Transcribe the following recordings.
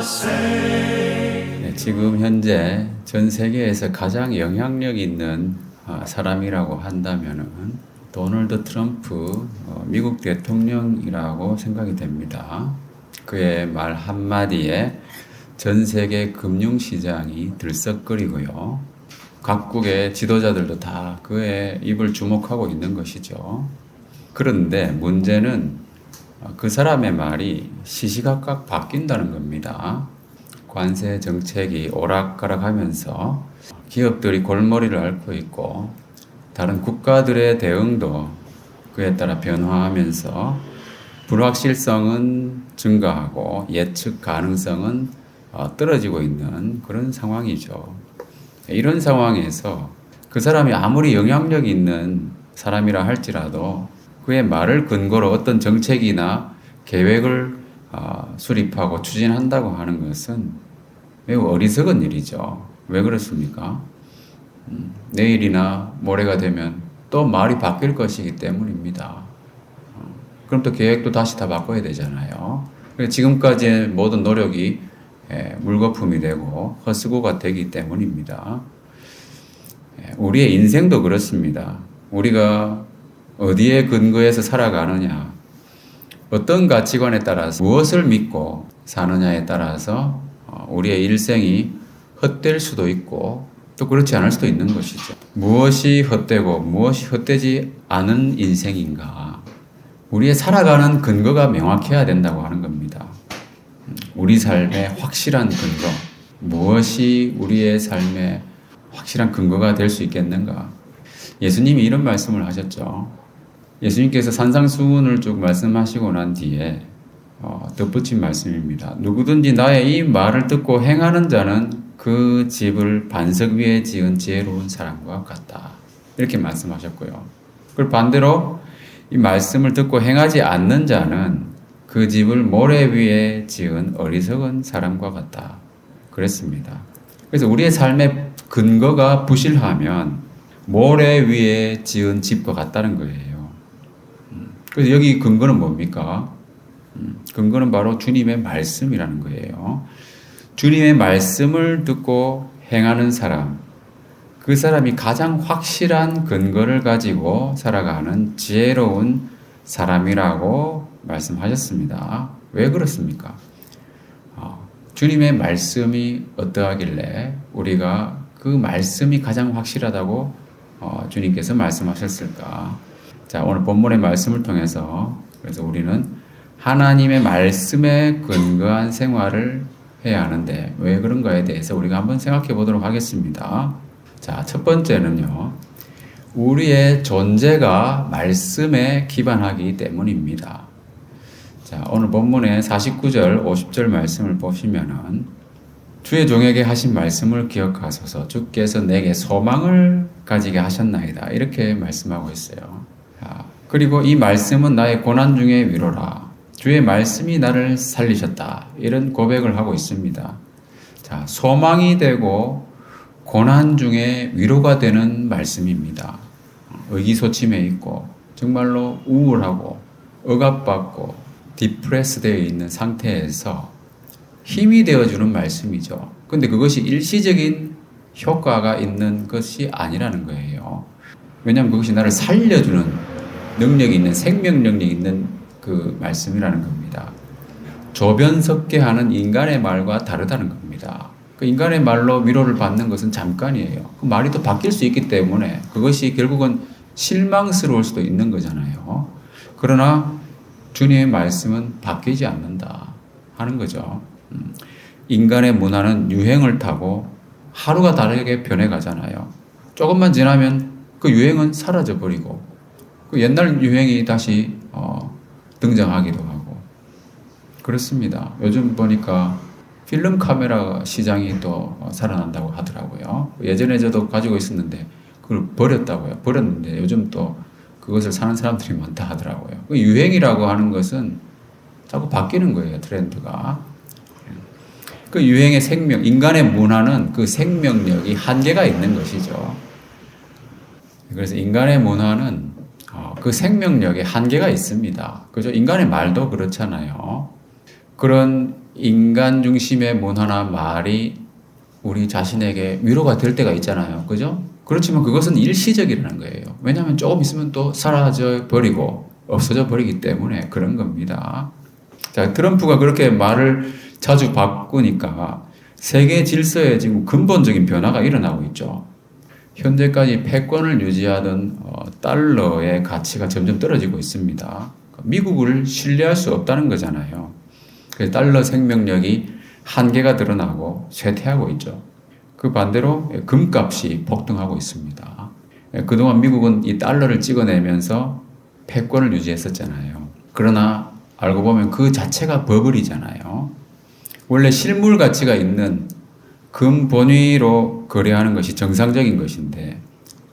네, 지금 현재 전 세계에서 가장 영향력 있는 사람이라고 한다면은 도널드 트럼프 미국 대통령이라고 생각이 됩니다. 그의 말 한마디에 전 세계 금융시장이 들썩거리고요. 각국의 지도자들도 다 그의 입을 주목하고 있는 것이죠. 그런데 문제는 그 사람의 말이 시시각각 바뀐다는 겁니다. 관세 정책이 오락가락하면서 기업들이 골머리를 앓고 있고 다른 국가들의 대응도 그에 따라 변화하면서 불확실성은 증가하고 예측 가능성은 떨어지고 있는 그런 상황이죠. 이런 상황에서 그 사람이 아무리 영향력 있는 사람이라 할지라도 그의 말을 근거로 어떤 정책이나 계획을 수립하고 추진한다고 하는 것은 매우 어리석은 일이죠. 왜 그렇습니까? 내일이나 모레가 되면 또 말이 바뀔 것이기 때문입니다. 그럼 또 계획도 다시 다 바꿔야 되잖아요. 지금까지의 모든 노력이 물거품이 되고 헛수고가 되기 때문입니다. 우리의 인생도 그렇습니다. 우리가 어디에 근거해서 살아가느냐, 어떤 가치관에 따라서 무엇을 믿고 사느냐에 따라서 우리의 일생이 헛될 수도 있고 또 그렇지 않을 수도 있는 것이죠. 무엇이 헛되고 무엇이 헛되지 않은 인생인가. 우리의 살아가는 근거가 명확해야 된다고 하는 겁니다. 우리 삶의 확실한 근거, 무엇이 우리의 삶의 확실한 근거가 될 수 있겠는가. 예수님이 이런 말씀을 하셨죠. 예수님께서 산상수훈을 쭉 말씀하시고 난 뒤에 덧붙인 말씀입니다. 누구든지 나의 이 말을 듣고 행하는 자는 그 집을 반석 위에 지은 지혜로운 사람과 같다. 이렇게 말씀하셨고요. 그리고 반대로 이 말씀을 듣고 행하지 않는 자는 그 집을 모래 위에 지은 어리석은 사람과 같다. 그랬습니다. 그래서 우리의 삶의 근거가 부실하면 모래 위에 지은 집과 같다는 거예요. 그래서 여기 근거는 뭡니까? 근거는 바로 주님의 말씀이라는 거예요. 주님의 말씀을 듣고 행하는 사람, 그 사람이 가장 확실한 근거를 가지고 살아가는 지혜로운 사람이라고 말씀하셨습니다. 왜 그렇습니까? 주님의 말씀이 어떠하길래 우리가 그 말씀이 가장 확실하다고 주님께서 말씀하셨을까? 자, 오늘 본문의 말씀을 통해서 그래서 우리는 하나님의 말씀에 근거한 생활을 해야 하는데 왜 그런가에 대해서 우리가 한번 생각해 보도록 하겠습니다. 자, 첫 번째는요. 우리의 존재가 말씀에 기반하기 때문입니다. 자, 오늘 본문의 49절, 50절 말씀을 보시면은 주의 종에게 하신 말씀을 기억하소서 주께서 내게 소망을 가지게 하셨나이다. 이렇게 말씀하고 있어요. 그리고 이 말씀은 나의 고난 중의 위로라. 주의 말씀이 나를 살리셨다. 이런 고백을 하고 있습니다. 자, 소망이 되고 고난 중에 위로가 되는 말씀입니다. 의기소침해 있고 정말로 우울하고 억압받고 디프레스 되어 있는 상태에서 힘이 되어주는 말씀이죠. 근데 그것이 일시적인 효과가 있는 것이 아니라는 거예요. 왜냐하면 그것이 나를 살려주는 능력이 있는 생명 능력이 있는 그 말씀이라는 겁니다. 조변석계하는 인간의 말과 다르다는 겁니다. 그 인간의 말로 위로를 받는 것은 잠깐이에요. 그 말이 또 바뀔 수 있기 때문에 그것이 결국은 실망스러울 수도 있는 거잖아요. 그러나 주님의 말씀은 바뀌지 않는다 하는 거죠. 인간의 문화는 유행을 타고 하루가 다르게 변해가잖아요. 조금만 지나면 그 유행은 사라져버리고 그 옛날 유행이 다시 등장하기도 하고 그렇습니다. 요즘 보니까 필름 카메라 시장이 또 살아난다고 하더라고요. 예전에 저도 가지고 있었는데 그걸 버렸다고요. 버렸는데 요즘 또 그것을 사는 사람들이 많다 하더라고요. 그 유행이라고 하는 것은 자꾸 바뀌는 거예요. 트렌드가. 그 유행의 생명, 인간의 문화는 그 생명력이 한계가 있는 것이죠. 그래서 인간의 문화는 그 생명력에 한계가 있습니다. 그죠? 인간의 말도 그렇잖아요. 그런 인간 중심의 문화나 말이 우리 자신에게 위로가 될 때가 있잖아요. 그죠? 그렇지만 그것은 일시적이라는 거예요. 왜냐하면 조금 있으면 또 사라져 버리고 없어져 버리기 때문에 그런 겁니다. 자, 트럼프가 그렇게 말을 자주 바꾸니까 세계 질서에 지금 근본적인 변화가 일어나고 있죠. 현재까지 패권을 유지하던 달러의 가치가 점점 떨어지고 있습니다. 미국을 신뢰할 수 없다는 거잖아요. 그래서 달러 생명력이 한계가 드러나고 쇠퇴하고 있죠. 그 반대로 금값이 폭등하고 있습니다. 그동안 미국은 이 달러를 찍어내면서 패권을 유지했었잖아요. 그러나 알고 보면 그 자체가 버블이잖아요. 원래 실물 가치가 있는 금 본위로 거래하는 것이 정상적인 것인데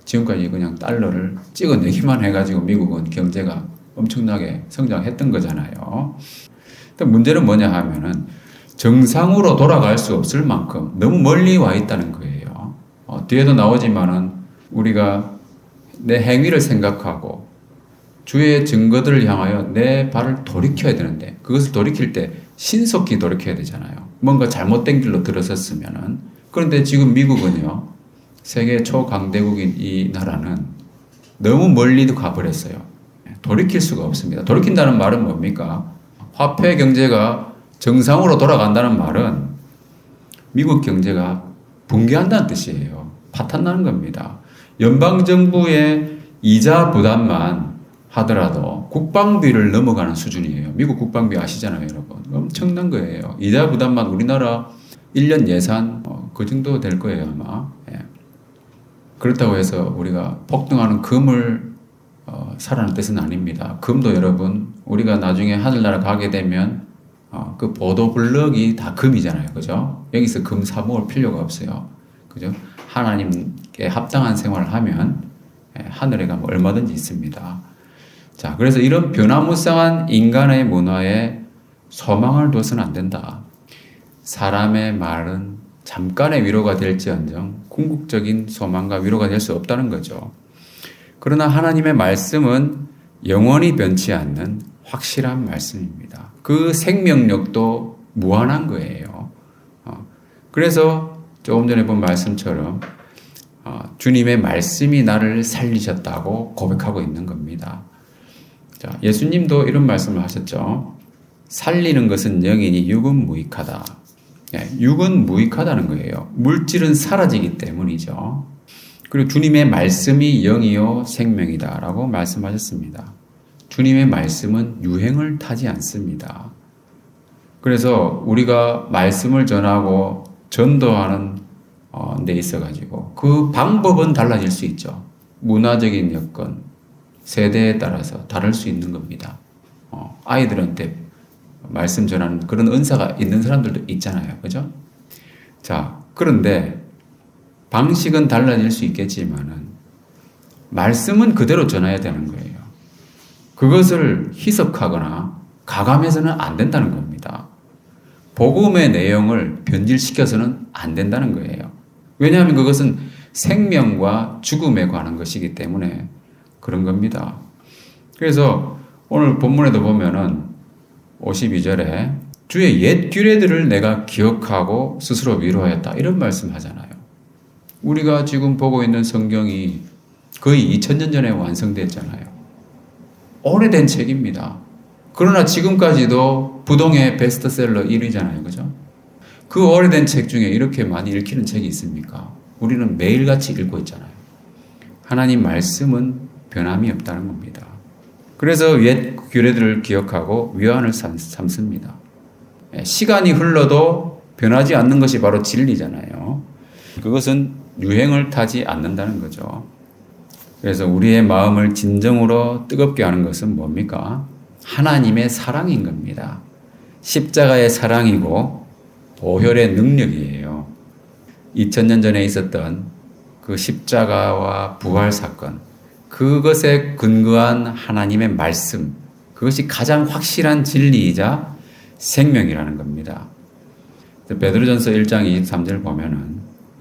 지금까지 그냥 달러를 찍어내기만 해가지고 미국은 경제가 엄청나게 성장했던 거잖아요. 문제는 뭐냐 하면은 정상으로 돌아갈 수 없을 만큼 너무 멀리 와 있다는 거예요. 뒤에도 나오지만은 우리가 내 행위를 생각하고 주의 증거들을 향하여 내 발을 돌이켜야 되는데 그것을 돌이킬 때 신속히 돌이켜야 되잖아요. 뭔가 잘못된 길로 들어섰으면은. 그런데 지금 미국은요, 세계 초강대국인 이 나라는 너무 멀리도 가버렸어요. 돌이킬 수가 없습니다. 돌이킨다는 말은 뭡니까? 화폐 경제가 정상으로 돌아간다는 말은 미국 경제가 붕괴한다는 뜻이에요. 파탄나는 겁니다. 연방정부의 이자 부담만 하더라도 국방비를 넘어가는 수준이에요. 미국 국방비 아시잖아요, 여러분. 엄청난 거예요. 이자 부담만 우리나라 1년 예산 그 정도 될 거예요, 아마. 예. 그렇다고 해서 우리가 폭등하는 금을 사라는 뜻은 아닙니다. 금도 여러분, 우리가 나중에 하늘나라 가게 되면 그 보도 블럭이 다 금이잖아요. 그죠? 여기서 금 사모을 필요가 없어요. 그죠? 하나님께 합당한 생활을 하면 하늘에 가면 얼마든지 있습니다. 자, 그래서 이런 변화무쌍한 인간의 문화에 소망을 둬서는 안 된다. 사람의 말은 잠깐의 위로가 될지언정 궁극적인 소망과 위로가 될 수 없다는 거죠. 그러나 하나님의 말씀은 영원히 변치 않는 확실한 말씀입니다. 그 생명력도 무한한 거예요. 그래서 조금 전에 본 말씀처럼 주님의 말씀이 나를 살리셨다고 고백하고 있는 겁니다. 자, 예수님도 이런 말씀을 하셨죠. 살리는 것은 영이니 육은 무익하다. 육은 무익하다는 거예요. 물질은 사라지기 때문이죠. 그리고 주님의 말씀이 영이요 생명이다라고 말씀하셨습니다. 주님의 말씀은 유행을 타지 않습니다. 그래서 우리가 말씀을 전하고 전도하는 데 있어가지고 그 방법은 달라질 수 있죠. 문화적인 여건, 세대에 따라서 다를 수 있는 겁니다. 아이들한테 말씀 전하는 그런 은사가 있는 사람들도 있잖아요. 그죠? 자, 그런데 방식은 달라질 수 있겠지만은 말씀은 그대로 전해야 되는 거예요. 그것을 희석하거나 가감해서는 안 된다는 겁니다. 복음의 내용을 변질시켜서는 안 된다는 거예요. 왜냐하면 그것은 생명과 죽음에 관한 것이기 때문에 그런 겁니다. 그래서 오늘 본문에도 보면은 52절에 주의 옛 규례들을 내가 기억하고 스스로 위로하였다. 이런 말씀 하잖아요. 우리가 지금 보고 있는 성경이 거의 2000년 전에 완성됐잖아요. 오래된 책입니다. 그러나 지금까지도 부동의 베스트셀러 1위잖아요. 그죠? 그 오래된 책 중에 이렇게 많이 읽히는 책이 있습니까? 우리는 매일같이 읽고 있잖아요. 하나님 말씀은 변함이 없다는 겁니다. 그래서 옛 규례들을 기억하고 위안을 삼습니다. 시간이 흘러도 변하지 않는 것이 바로 진리잖아요. 그것은 유행을 타지 않는다는 거죠. 그래서 우리의 마음을 진정으로 뜨겁게 하는 것은 뭡니까? 하나님의 사랑인 겁니다. 십자가의 사랑이고 보혈의 능력이에요. 2000년 전에 있었던 그 십자가와 부활 사건, 그것에 근거한 하나님의 말씀, 그것이 가장 확실한 진리이자 생명이라는 겁니다. 베드로전서 1장 23절 보면은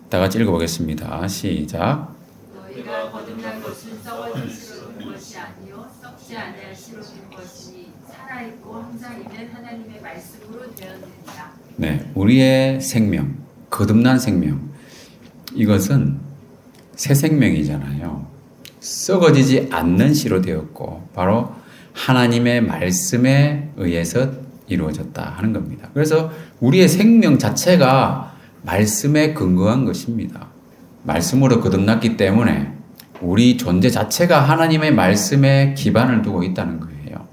다 같이 읽어보겠습니다. 시작. 너희가 거듭난 것은 썩어진 씨로 된 것이 아니요 썩지 아니할 씨로 된 것이니 살아있고 항상 있는 하나님의 말씀으로 되었느니라. 네, 우리의 생명, 거듭난 생명, 이것은 새 생명이잖아요. 썩어지지 않는 씨로 되었고 바로 하나님의 말씀에 의해서 이루어졌다 하는 겁니다. 그래서 우리의 생명 자체가 말씀에 근거한 것입니다. 말씀으로 거듭났기 때문에 우리 존재 자체가 하나님의 말씀에 기반을 두고 있다는 거예요.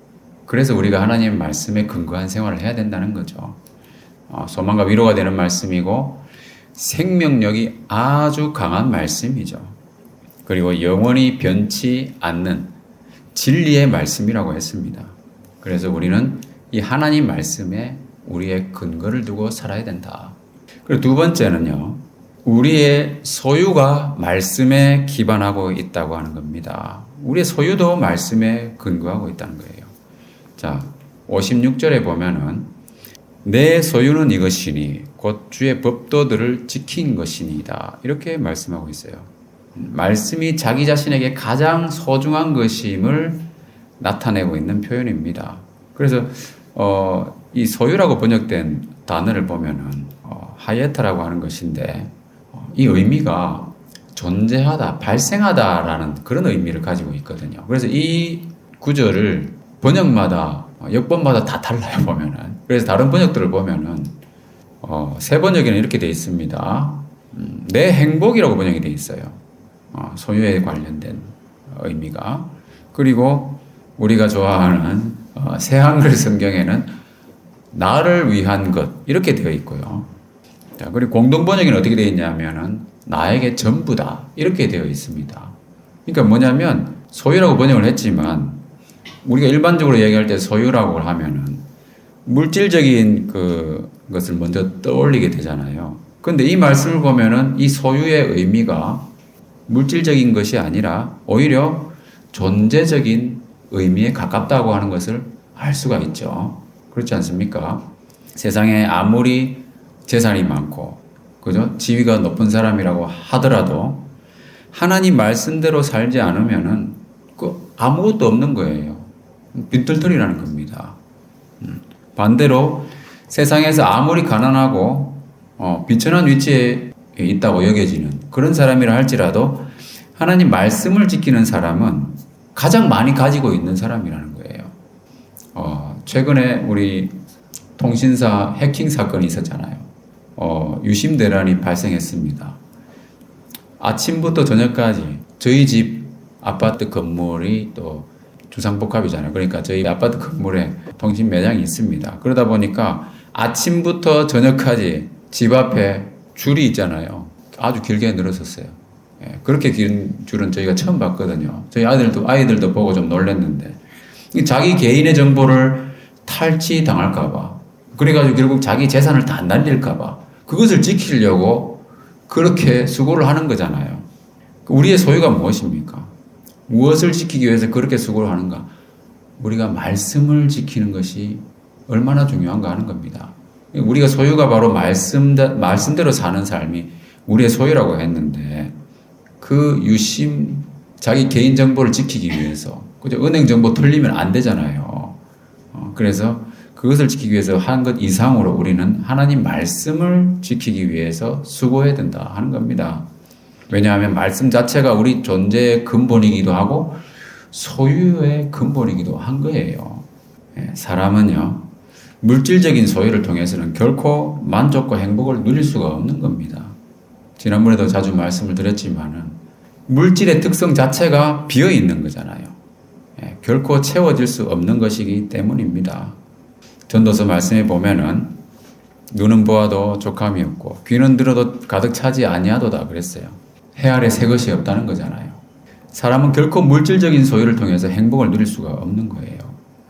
그래서 우리가 하나님의 말씀에 근거한 생활을 해야 된다는 거죠. 소망과 위로가 되는 말씀이고 생명력이 아주 강한 말씀이죠. 그리고 영원히 변치 않는 진리의 말씀이라고 했습니다. 그래서 우리는 이 하나님 말씀에 우리의 근거를 두고 살아야 된다. 그리고 두 번째는요, 우리의 소유가 말씀에 기반하고 있다고 하는 겁니다. 우리의 소유도 말씀에 근거하고 있다는 거예요. 자, 56절에 보면은 내 소유는 이것이니 곧 주의 법도들을 지킨 것이니이다. 이렇게 말씀하고 있어요. 말씀이 자기 자신에게 가장 소중한 것임을 나타내고 있는 표현입니다. 그래서 이 소유라고 번역된 단어를 보면은 하예타라고 하는 것인데 이 의미가 존재하다, 발생하다라는 그런 의미를 가지고 있거든요. 그래서 이 구절을 번역마다 역번마다 다 달라요 보면은. 그래서 다른 번역들을 보면은 새 번역에는 이렇게 되어 있습니다. 내 행복이라고 번역이 되어 있어요. 소유에 관련된 의미가. 그리고 우리가 좋아하는 새 한글 성경에는 나를 위한 것 이렇게 되어 있고요. 자, 그리고 공동 번역에는 어떻게 되어 있냐면은 나에게 전부다 이렇게 되어 있습니다. 그러니까 뭐냐면 소유라고 번역을 했지만 우리가 일반적으로 얘기할 때 소유라고 하면은 물질적인 것을 먼저 떠올리게 되잖아요. 근데 이 말씀을 보면은 이 소유의 의미가 물질적인 것이 아니라 오히려 존재적인 의미에 가깝다고 하는 것을 알 수가 있죠. 그렇지 않습니까? 세상에 아무리 재산이 많고, 그죠? 지위가 높은 사람이라고 하더라도 하나님 말씀대로 살지 않으면은 아무것도 없는 거예요. 빈털털이라는 겁니다. 반대로 세상에서 아무리 가난하고 비천한 위치에 있다고 여겨지는 그런 사람이라 할지라도 하나님 말씀을 지키는 사람은 가장 많이 가지고 있는 사람이라는 거예요. 최근에 우리 통신사 해킹 사건이 있었잖아요. 유심 대란이 발생했습니다. 아침부터 저녁까지 저희 집 아파트 건물이 또 주상복합이잖아요. 그러니까 저희 아파트 건물에 통신 매장이 있습니다. 그러다 보니까 아침부터 저녁까지 집 앞에 줄이 있잖아요. 아주 길게 늘었었어요. 예, 그렇게 긴 줄은 저희가 처음 봤거든요. 저희 아이들도 보고 좀 놀랐는데 자기 개인의 정보를 탈취당할까봐, 그래가지고 결국 자기 재산을 다 날릴까봐 그것을 지키려고 그렇게 수고를 하는 거잖아요. 우리의 소유가 무엇입니까? 무엇을 지키기 위해서 그렇게 수고를 하는가? 우리가 말씀을 지키는 것이 얼마나 중요한가 하는 겁니다. 우리가 소유가 바로 말씀대로 사는 삶이 우리의 소유라고 했는데 그 유심, 자기 개인 정보를 지키기 위해서, 그죠? 은행 정보 털리면 안 되잖아요. 그래서 그것을 지키기 위해서 한 것 이상으로 우리는 하나님 말씀을 지키기 위해서 수고해야 된다 하는 겁니다. 왜냐하면 말씀 자체가 우리 존재의 근본이기도 하고 소유의 근본이기도 한 거예요. 사람은요, 물질적인 소유를 통해서는 결코 만족과 행복을 누릴 수가 없는 겁니다. 지난번에도 자주 말씀을 드렸지만은 물질의 특성 자체가 비어 있는 거잖아요. 결코 채워질 수 없는 것이기 때문입니다. 전도서 말씀에 보면은 눈은 보아도 족함이 없고 귀는 들어도 가득 차지 아니하도다 그랬어요. 해 아래 새 것이 없다는 거잖아요. 사람은 결코 물질적인 소유를 통해서 행복을 누릴 수가 없는 거예요.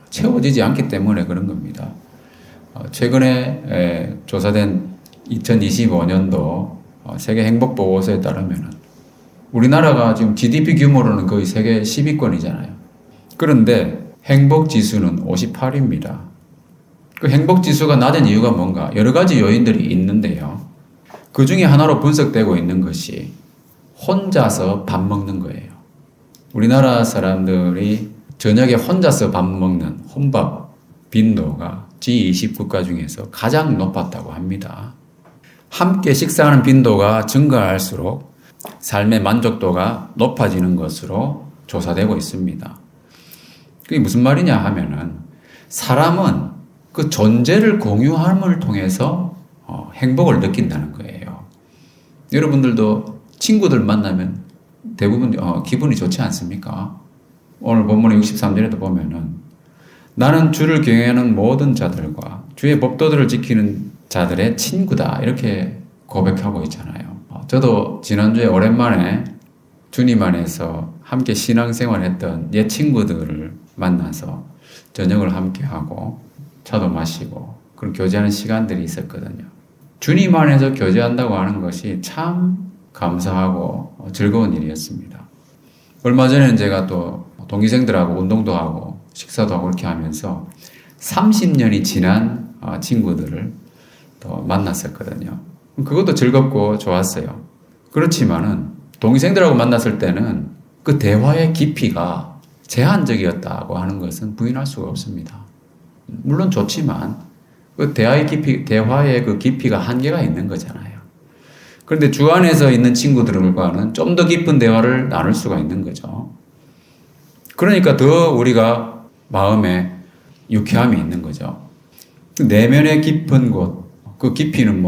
채워지지 않기 때문에 그런 겁니다. 최근에 조사된 2025년도 세계 행복보고서에 따르면 우리나라가 지금 GDP 규모로는 거의 세계 10위권이잖아요. 그런데 행복지수는 58입니다. 그 행복지수가 낮은 이유가 뭔가? 여러 가지 요인들이 있는데요. 그 중에 하나로 분석되고 있는 것이 혼자서 밥 먹는 거예요. 우리나라 사람들이 저녁에 혼자서 밥 먹는 혼밥, 빈도가 G20 국가 중에서 가장 높았다고 합니다. 함께 식사하는 빈도가 증가할수록 삶의 만족도가 높아지는 것으로 조사되고 있습니다. 그게 무슨 말이냐 하면은 사람은 그 존재를 공유함을 통해서 행복을 느낀다는 거예요. 여러분들도 친구들 만나면 대부분 기분이 좋지 않습니까? 오늘 본문의 63절에도 보면은 나는 주를 경외하는 모든 자들과 주의 법도들을 지키는 자들의 친구다 이렇게 고백하고 있잖아요. 저도 지난주에 오랜만에 주님 안에서 함께 신앙생활했던 옛 친구들을 만나서 저녁을 함께 하고 차도 마시고 그런 교제하는 시간들이 있었거든요. 주님 안에서 교제한다고 하는 것이 참 감사하고 즐거운 일이었습니다. 얼마 전에는 제가 또 동기생들하고 운동도 하고 식사도 하고 이렇게 하면서 30년이 지난 친구들을 또 만났었거든요. 그것도 즐겁고 좋았어요. 그렇지만은 동기생들하고 만났을 때는 그 대화의 깊이가 제한적이었다고 하는 것은 부인할 수가 없습니다. 물론 좋지만 그 대화의 그 깊이가 한계가 있는 거잖아요. 그런데 주 안에서 있는 친구들과는 좀 더 깊은 대화를 나눌 수가 있는 거죠. 그러니까 더 우리가 마음에 유쾌함이 있는 거죠. 내면의 깊은 곳, 그 깊이는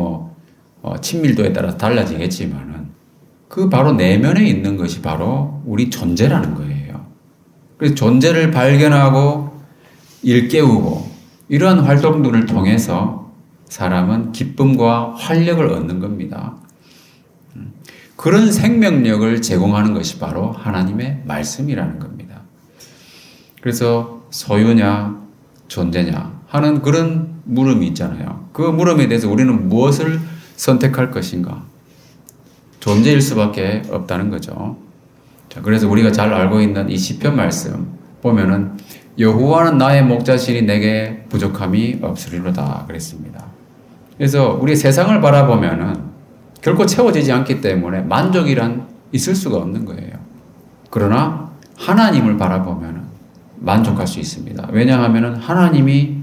친밀도에 따라 달라지겠지만은 그 바로 내면에 있는 것이 바로 우리 존재라는 거예요. 그래서 존재를 발견하고 일깨우고 이러한 활동들을 통해서 사람은 기쁨과 활력을 얻는 겁니다. 그런 생명력을 제공하는 것이 바로 하나님의 말씀이라는 겁니다. 그래서 소유냐 존재냐 하는 그런 물음이 있잖아요. 그 물음에 대해서 우리는 무엇을 선택할 것인가? 존재일 수밖에 없다는 거죠. 자, 그래서 우리가 잘 알고 있는 이 시편 말씀 보면은 여호와는 나의 목자시니 내게 부족함이 없으리로다 그랬습니다. 그래서 우리 세상을 바라보면은 결코 채워지지 않기 때문에 만족이란 있을 수가 없는 거예요. 그러나 하나님을 바라보면은 만족할 수 있습니다. 왜냐하면은 하나님이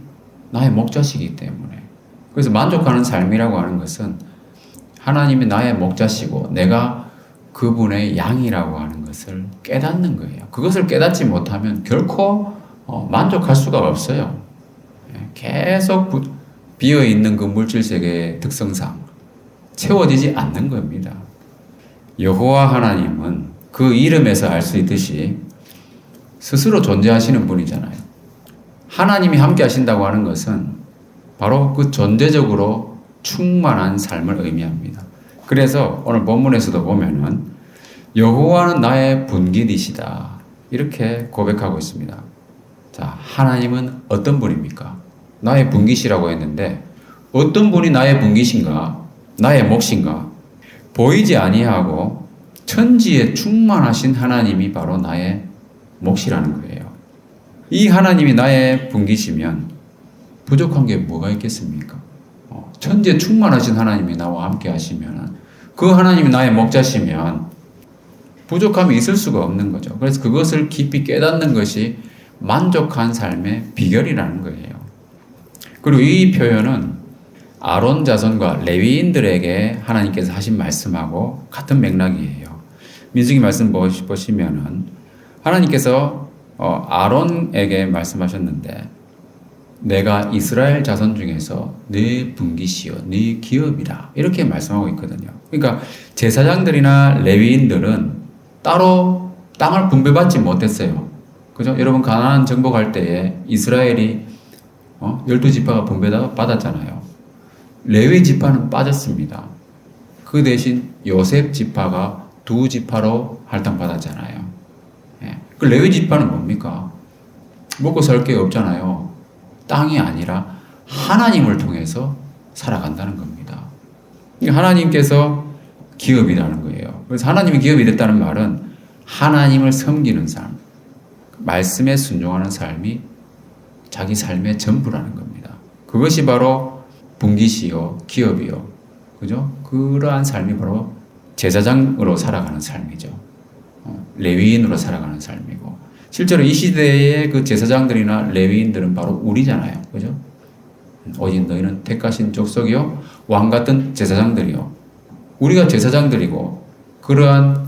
나의 목자시기 때문에. 그래서 만족하는 삶이라고 하는 것은 하나님이 나의 목자시고 내가 그분의 양이라고 하는 것을 깨닫는 거예요. 그것을 깨닫지 못하면 결코 만족할 수가 없어요. 계속 비어있는 그 물질 세계의 특성상 채워지지 않는 겁니다. 여호와 하나님은 그 이름에서 알 수 있듯이 스스로 존재하시는 분이잖아요. 하나님이 함께 하신다고 하는 것은 바로 그 존재적으로 충만한 삶을 의미합니다. 그래서 오늘 본문에서도 보면은 여호와는 나의 분깃이시다 이렇게 고백하고 있습니다. 자, 하나님은 어떤 분입니까? 나의 분깃이라고 했는데 어떤 분이 나의 분깃인가? 나의 몫인가? 보이지 아니하고 천지에 충만하신 하나님이 바로 나의 몫이라는 거예요. 이 하나님이 나의 분깃이면 부족한 게 뭐가 있겠습니까? 천지에 충만하신 하나님이 나와 함께 하시면 그 하나님이 나의 목자시면 부족함이 있을 수가 없는 거죠. 그래서 그것을 깊이 깨닫는 것이 만족한 삶의 비결이라는 거예요. 그리고 이 표현은 아론 자손과 레위인들에게 하나님께서 하신 말씀하고 같은 맥락이에요. 민수기 말씀 보시면은 하나님께서 아론에게 말씀하셨는데 내가 이스라엘 자손 중에서 네 분깃이요 네 기업이라 이렇게 말씀하고 있거든요. 그러니까 제사장들이나 레위인들은 따로 땅을 분배받지 못했어요. 그죠? 여러분 가나안 정복할 때에 이스라엘이 12지파가 분배받았잖아요. 레위 지파는 빠졌습니다. 그 대신 요셉 지파가 2지파로 할당받았잖아요. 그 레위 지파는 뭡니까? 먹고 살 게 없잖아요. 땅이 아니라 하나님을 통해서 살아간다는 겁니다. 하나님께서 기업이라는 거예요. 그래서 하나님이 기업이 됐다는 말은 하나님을 섬기는 삶, 말씀에 순종하는 삶이 자기 삶의 전부라는 겁니다. 그것이 바로 분깃이요, 기업이요. 그죠? 그러한 삶이 바로 제사장으로 살아가는 삶이죠. 레위인으로 살아가는 삶이고 실제로 이 시대의 그 제사장들이나 레위인들은 바로 우리잖아요. 그죠? 오직 너희는 택하신 족속이요 왕 같은 제사장들이요. 우리가 제사장들이고 그러한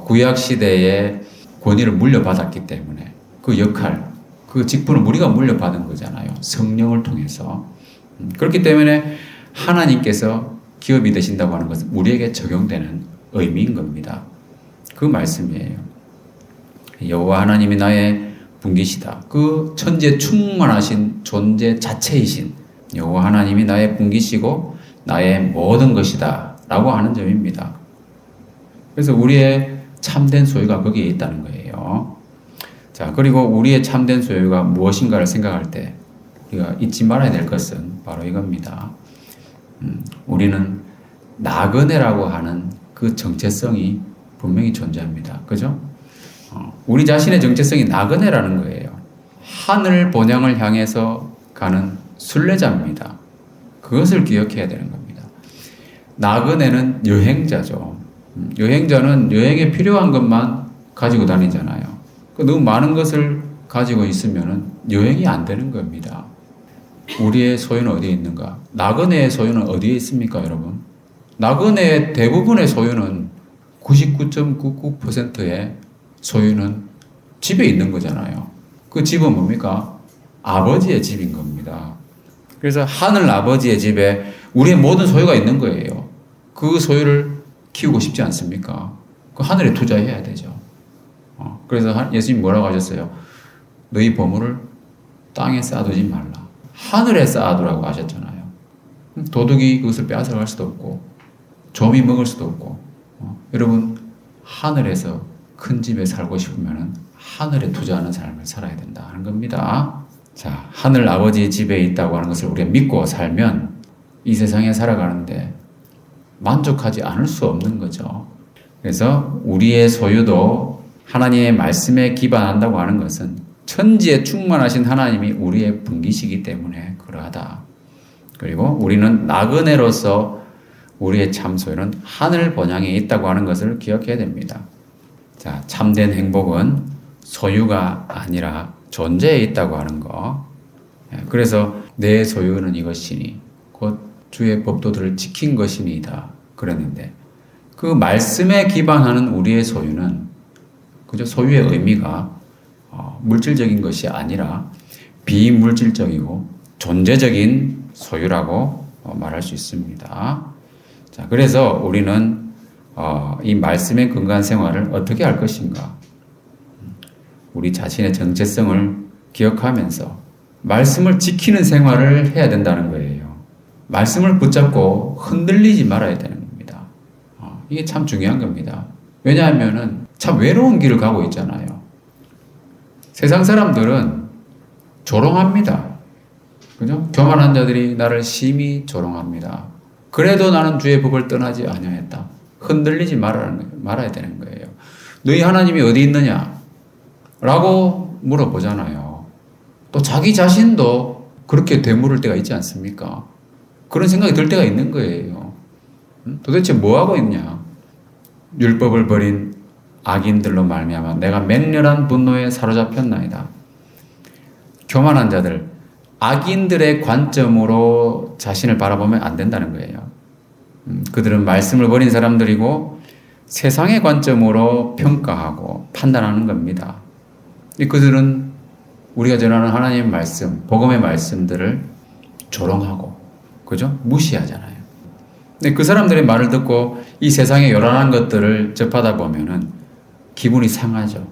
구약 시대의 권위를 물려받았기 때문에 그 역할, 그 직분을 우리가 물려받은 거잖아요. 성령을 통해서. 그렇기 때문에 하나님께서 기업이 되신다고 하는 것은 우리에게 적용되는 의미인 겁니다. 그 말씀이에요. 여호와 하나님이 나의 분기시다. 그 천지에 충만하신 존재 자체이신 여호와 하나님이 나의 분기시고 나의 모든 것이다 라고 하는 점입니다. 그래서 우리의 참된 소유가 거기에 있다는 거예요. 자, 그리고 우리의 참된 소유가 무엇인가를 생각할 때 우리가 잊지 말아야 될 것은 바로 이겁니다. 우리는 나그네라고 하는 그 정체성이 분명히 존재합니다. 그죠? 우리 자신의 정체성이 나그네라는 거예요. 하늘 본향을 향해서 가는 순례자입니다. 그것을 기억해야 되는 겁니다. 나그네는 여행자죠. 여행자는 여행에 필요한 것만 가지고 다니잖아요. 너무 많은 것을 가지고 있으면 여행이 안 되는 겁니다. 우리의 소유는 어디에 있는가? 나그네의 소유는 어디에 있습니까, 여러분? 나그네의 대부분의 소유는 99.99%의 소유는 집에 있는 거잖아요. 그 집은 뭡니까? 아버지의 집인 겁니다. 그래서 하늘 아버지의 집에 우리의 모든 소유가 있는 거예요. 그 소유를 키우고 싶지 않습니까? 그 하늘에 투자해야 되죠. 그래서 예수님 뭐라고 하셨어요? 너희 보물을 땅에 쌓아두지 말라. 하늘에 쌓아두라고 하셨잖아요. 도둑이 그것을 빼앗아갈 수도 없고 좀이 먹을 수도 없고 여러분 하늘에서 큰 집에 살고 싶으면 하늘에 투자하는 삶을 살아야 된다 하는 겁니다. 자, 하늘 아버지의 집에 있다고 하는 것을 우리가 믿고 살면 이 세상에 살아가는데 만족하지 않을 수 없는 거죠. 그래서 우리의 소유도 하나님의 말씀에 기반한다고 하는 것은 천지에 충만하신 하나님이 우리의 분기시기 때문에 그러하다. 그리고 우리는 나그네로서 우리의 참 소유는 하늘 본향에 있다고 하는 것을 기억해야 됩니다. 자, 참된 행복은 소유가 아니라 존재에 있다고 하는 거. 그래서 내 소유는 이것이니 곧 주의 법도들을 지킨 것이니이다 그랬는데 그 말씀에 기반하는 우리의 소유는 그저 소유의 의미가 물질적인 것이 아니라 비물질적이고 존재적인 소유라고 말할 수 있습니다. 자, 그래서 우리는 이 말씀의 근거한 생활을 어떻게 할 것인가? 우리 자신의 정체성을 기억하면서 말씀을 지키는 생활을 해야 된다는 거예요. 말씀을 붙잡고 흔들리지 말아야 되는 겁니다. 이게 참 중요한 겁니다. 왜냐하면은 참 외로운 길을 가고 있잖아요. 세상 사람들은 조롱합니다. 그죠? 교만한 자들이 나를 심히 조롱합니다. 그래도 나는 주의 법을 떠나지 아니하였다. 흔들리지 말아야 되는 거예요. 너희 하나님이 어디 있느냐? 라고 물어보잖아요. 또 자기 자신도 그렇게 되물을 때가 있지 않습니까? 그런 생각이 들 때가 있는 거예요. 도대체 뭐하고 있냐? 율법을 버린 악인들로 말미암아 내가 맹렬한 분노에 사로잡혔나이다. 교만한 자들, 악인들의 관점으로 자신을 바라보면 안 된다는 거예요. 그들은 말씀을 버린 사람들이고 세상의 관점으로 평가하고 판단하는 겁니다. 그들은 우리가 전하는 하나님의 말씀, 복음의 말씀들을 조롱하고, 그죠? 무시하잖아요. 근데 그 사람들의 말을 듣고 이 세상의 요란한 것들을 접하다 보면은 기분이 상하죠.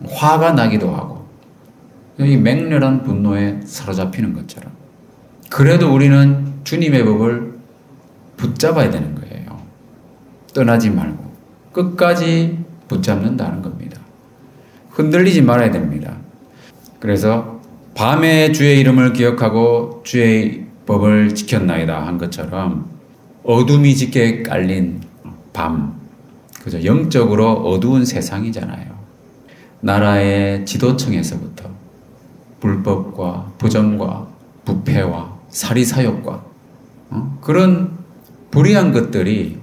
화가 나기도 하고, 이 맹렬한 분노에 사로잡히는 것처럼. 그래도 우리는 주님의 법을 붙잡아야 되는 거예요. 떠나지 말고 끝까지 붙잡는다는 겁니다. 흔들리지 말아야 됩니다. 그래서 밤에 주의 이름을 기억하고 주의 법을 지켰나이다 한 것처럼 어둠이 짙게 깔린 밤, 그죠? 영적으로 어두운 세상이잖아요. 나라의 지도층에서부터 불법과 부정과 부패와 사리사욕과 그런 불의한 것들이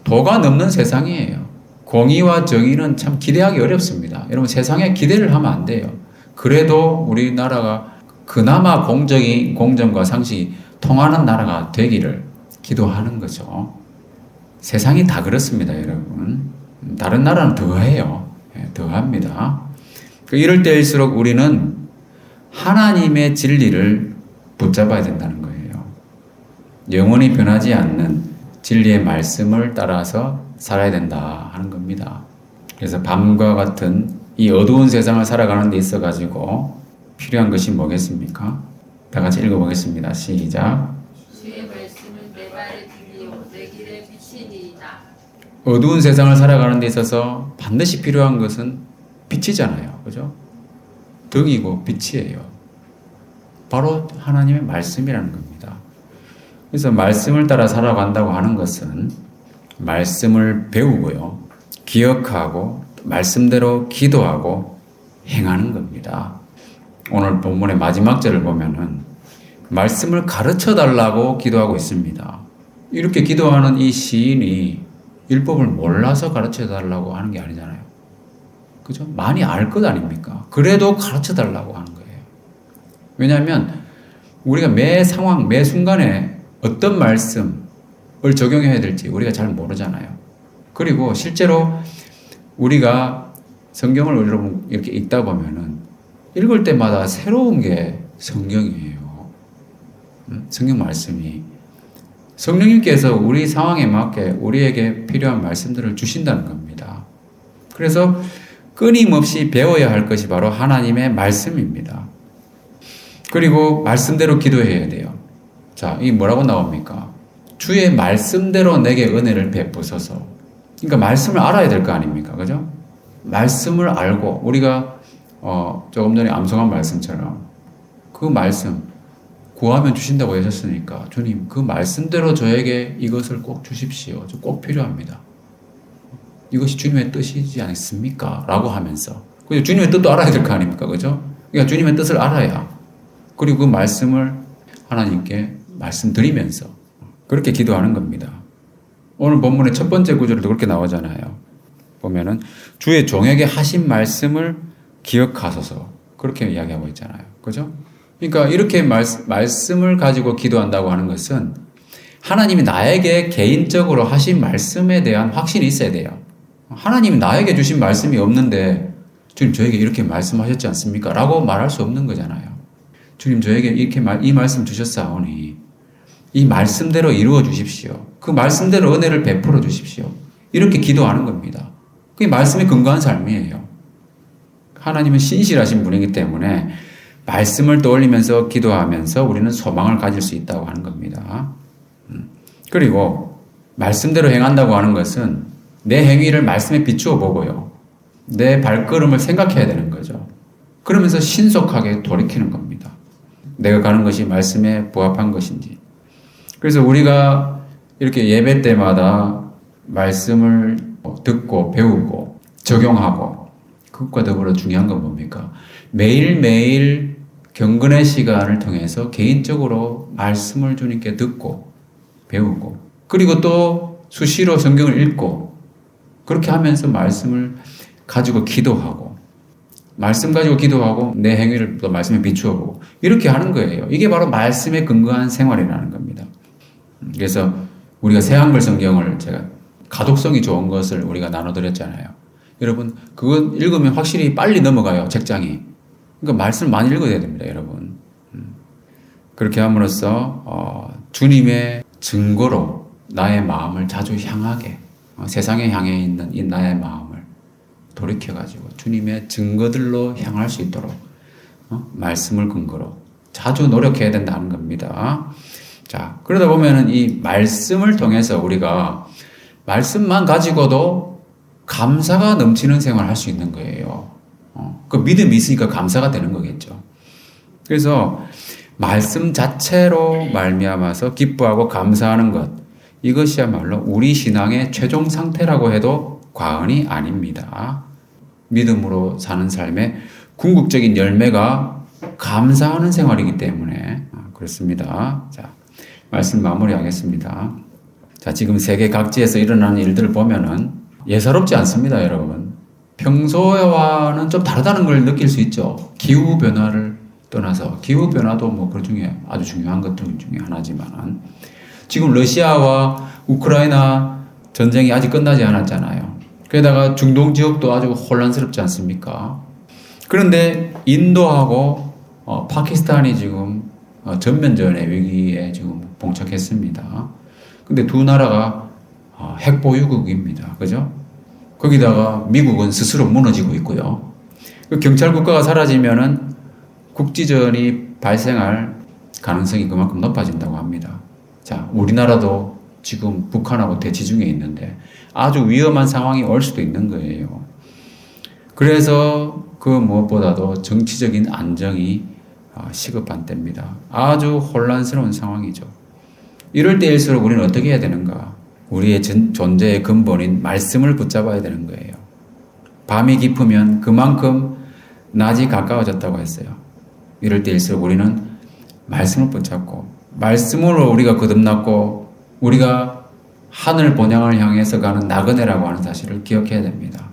도가 넘는 세상이에요. 공의와 정의는 참 기대하기 어렵습니다. 여러분 세상에 기대를 하면 안 돼요. 그래도 우리나라가 그나마 공적인 공정과 상식이 통하는 나라가 되기를 기도하는 거죠. 세상이 다 그렇습니다, 여러분. 다른 나라는 더해요. 더합니다. 이럴 때일수록 우리는 하나님의 진리를 붙잡아야 된다는 거예요. 영원히 변하지 않는 진리의 말씀을 따라서 살아야 된다 하는 겁니다. 그래서 밤과 같은 이 어두운 세상을 살아가는 데 있어가지고 필요한 것이 뭐겠습니까? 다 같이 읽어보겠습니다. 시작. 주의 말씀은 내 발의 등이요 내 길의 빛이니이다. 어두운 세상을 살아가는 데 있어서 반드시 필요한 것은 빛이잖아요. 그죠? 등이고 빛이에요. 바로 하나님의 말씀이라는 겁니다. 그래서 말씀을 따라 살아간다고 하는 것은 말씀을 배우고요. 기억하고 말씀대로 기도하고 행하는 겁니다. 오늘 본문의 마지막 절을 보면은 말씀을 가르쳐 달라고 기도하고 있습니다. 이렇게 기도하는 이 시인이 율법을 몰라서 가르쳐 달라고 하는 게 아니잖아요. 그죠? 많이 알 것 아닙니까? 그래도 가르쳐 달라고 하는 거예요. 왜냐하면 우리가 매 상황, 매 순간에 어떤 말씀을 적용해야 될지 우리가 잘 모르잖아요. 그리고 실제로 우리가 성경을 여러분 이렇게 읽다 보면은 읽을 때마다 새로운 게 성경이에요. 성경 말씀이. 성령님께서 우리 상황에 맞게 우리에게 필요한 말씀들을 주신다는 겁니다. 그래서 끊임없이 배워야 할 것이 바로 하나님의 말씀입니다. 그리고 말씀대로 기도해야 돼요. 자, 이게 뭐라고 나옵니까? 주의 말씀대로 내게 은혜를 베푸소서. 그러니까 말씀을 알아야 될 거 아닙니까? 그죠? 말씀을 알고 우리가 조금 전에 암송한 말씀처럼 그 말씀 구하면 주신다고 하셨으니까 주님 그 말씀대로 저에게 이것을 꼭 주십시오. 저 꼭 필요합니다. 이것이 주님의 뜻이지 않습니까? 라고 하면서 그리고 주님의 뜻도 알아야 될 거 아닙니까? 그죠? 그러니까 주님의 뜻을 알아야 그리고 그 말씀을 하나님께 말씀드리면서 그렇게 기도하는 겁니다. 오늘 본문의 첫 번째 구절에도 그렇게 나오잖아요. 보면은 주의 종에게 하신 말씀을 기억하소서 그렇게 이야기하고 있잖아요. 그죠? 그러니까 이렇게 말씀을 가지고 기도한다고 하는 것은 하나님이 나에게 개인적으로 하신 말씀에 대한 확신이 있어야 돼요. 하나님이 나에게 주신 말씀이 없는데 주님 저에게 이렇게 말씀하셨지 않습니까? 라고 말할 수 없는 거잖아요. 주님 저에게 이렇게 이 말씀 주셨사오니 이 말씀대로 이루어 주십시오. 그 말씀대로 은혜를 베풀어 주십시오. 이렇게 기도하는 겁니다. 그게 말씀에 근거한 삶이에요. 하나님은 신실하신 분이기 때문에 말씀을 떠올리면서 기도하면서 우리는 소망을 가질 수 있다고 하는 겁니다. 그리고 말씀대로 행한다고 하는 것은 내 행위를 말씀에 비추어 보고요. 내 발걸음을 생각해야 되는 거죠. 그러면서 신속하게 돌이키는 겁니다. 내가 가는 것이 말씀에 부합한 것인지. 그래서 우리가 이렇게 예배 때마다 말씀을 듣고 배우고 적용하고 그것과 더불어 중요한 건 뭡니까? 매일매일 경건의 시간을 통해서 개인적으로 말씀을 주님께 듣고 배우고 그리고 또 수시로 성경을 읽고 그렇게 하면서 말씀을 가지고 기도하고 말씀 가지고 기도하고 내 행위를 또 말씀에 비추어 보고 이렇게 하는 거예요. 이게 바로 말씀에 근거한 생활이라는 겁니다. 그래서 우리가 새한글 성경을 제가 가독성이 좋은 것을 우리가 나눠드렸잖아요. 여러분 그건 읽으면 확실히 빨리 넘어가요. 책장이. 그러니까 말씀을 많이 읽어야 됩니다. 여러분. 그렇게 함으로써 주님의 증거로 나의 마음을 자주 향하게 세상에 향해 있는 이 나의 마음을 돌이켜가지고 주님의 증거들로 향할 수 있도록 말씀을 근거로 자주 노력해야 된다는 겁니다. 자, 그러다 보면은 이 말씀을 통해서 우리가 말씀만 가지고도 감사가 넘치는 생활을 할 수 있는 거예요. 그 믿음이 있으니까 감사가 되는 거겠죠. 그래서 말씀 자체로 말미암아서 기뻐하고 감사하는 것 이것이야말로 우리 신앙의 최종 상태라고 해도 과언이 아닙니다. 믿음으로 사는 삶의 궁극적인 열매가 감사하는 생활이기 때문에 그렇습니다. 자, 말씀 마무리하겠습니다. 자, 지금 세계 각지에서 일어나는 일들을 보면은 예사롭지 않습니다, 여러분. 평소와는 좀 다르다는 걸 느낄 수 있죠. 기후 변화를 떠나서 기후 변화도 뭐 그 중에 아주 중요한 것들 중에 하나지만 지금 러시아와 우크라이나 전쟁이 아직 끝나지 않았잖아요. 게다가 중동 지역도 아주 혼란스럽지 않습니까? 그런데 인도하고 파키스탄이 지금 전면전의 위기에 지금 봉착했습니다. 근데 두 나라가 핵 보유국입니다. 그죠? 거기다가 미국은 스스로 무너지고 있고요. 그 경찰 국가가 사라지면은 국지전이 발생할 가능성이 그만큼 높아진다고 합니다. 자, 우리나라도 지금 북한하고 대치 중에 있는데 아주 위험한 상황이 올 수도 있는 거예요. 그래서 그 무엇보다도 정치적인 안정이 시급한 때입니다. 아주 혼란스러운 상황이죠. 이럴 때일수록 우리는 어떻게 해야 되는가? 우리의 존재의 근본인 말씀을 붙잡아야 되는 거예요. 밤이 깊으면 그만큼 낮이 가까워졌다고 했어요. 이럴 때일수록 우리는 말씀을 붙잡고 말씀으로 우리가 거듭났고 우리가 하늘 본향을 향해서 가는 나그네라고 하는 사실을 기억해야 됩니다.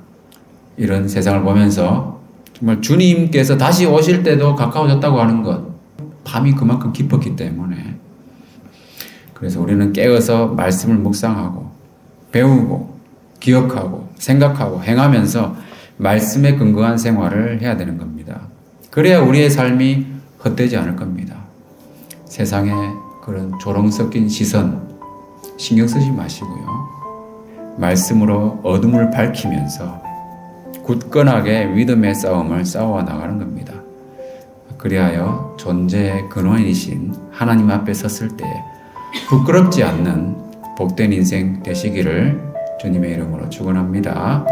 이런 세상을 보면서 정말 주님께서 다시 오실 때도 가까워졌다고 하는 것, 밤이 그만큼 깊었기 때문에 그래서 우리는 깨어서 말씀을 묵상하고 배우고 기억하고 생각하고 행하면서 말씀에 근거한 생활을 해야 되는 겁니다. 그래야 우리의 삶이 헛되지 않을 겁니다. 세상에 그런 조롱 섞인 시선 신경 쓰지 마시고요. 말씀으로 어둠을 밝히면서 굳건하게 믿음의 싸움을 싸워 나가는 겁니다. 그리하여 존재의 근원이신 하나님 앞에 섰을 때 부끄럽지 않는 복된 인생 되시기를 주님의 이름으로 축원합니다.